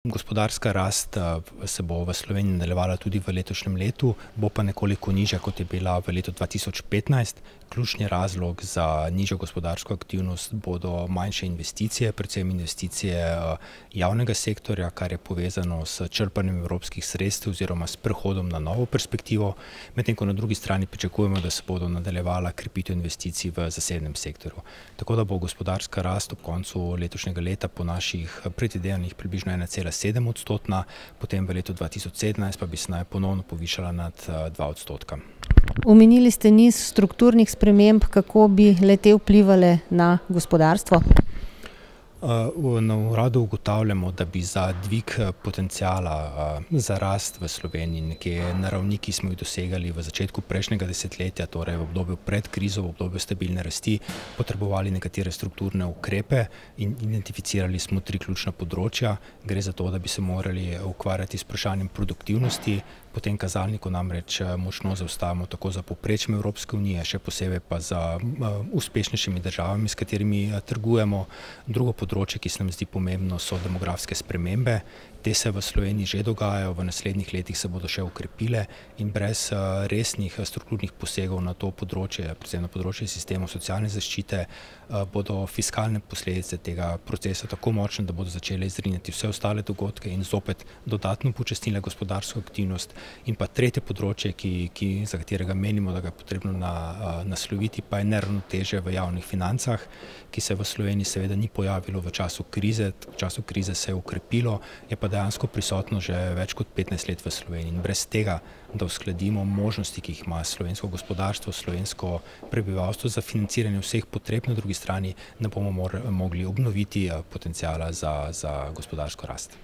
Gospodarska rast se bo v Sloveniji nadaljevala tudi v letošnjem letu, bo pa nekoliko nižja, kot je bila v letu 2015. Ključni razlog za nižjo gospodarsko aktivnost bodo manjše investicije, predvsem investicije javnega sektorja, kar je povezano s črpanjem evropskih sredstev oziroma s prehodom na novo perspektivo, medtem ko na drugi strani pričakujemo, da se bodo nadaljevala krepitev investicij v zasebnem sektorju. Tako da bo gospodarska rast ob koncu letošnjega leta po naših predvidevanjih približno 1,7-odstotna, potem v letu 2017 pa bi se naj ponovno povišala nad 2%. Omenili ste niz strukturnih sprememb, kako bi le-te vplivale na gospodarstvo? Na uradu ugotavljamo, da bi za dvig potenciala za rast v Sloveniji nekje na ravni, ki smo jih dosegali v začetku prejšnjega desetletja, torej v obdobju pred krizo, v obdobju stabilne rasti, potrebovali nekatere strukturne ukrepe in identificirali smo 3 ključna področja. Gre za to, da bi se morali ukvarjati s vprašanjem produktivnosti. Po tem kazalniku namreč močno zaostajamo tako za povprečjem Evropske unije, še posebej pa za uspešnejšimi državami, s katerimi trgujemo. Drugo področje, ki se nam zdi pomembno, so demografske spremembe. Te se v Sloveniji že dogajajo, v naslednjih letih se bodo še ukrepile in brez resnih strukturnih posegov na to področje, predvsem na področje sistemov socialne zaščite, bodo fiskalne posledice tega procesa tako močne, da bodo začele izrinjati vse ostale dogodke in zopet dodatno upočasnile gospodarsko aktivnost. In pa tretje področje, za katerega menimo, da ga je potrebno nasloviti, pa je neravnotežje v javnih financah, ki se v Sloveniji seveda ni pojavilo v času krize. V času krize se je ukrepilo, je pa dejansko prisotno že več kot 15 let v Sloveniji. In brez tega, da uskladimo možnosti, ki jih ima slovensko gospodarstvo, slovensko prebivalstvo za financiranje vseh potreb, na drugi strani ne bomo mogli obnoviti potenciala za gospodarsko rast.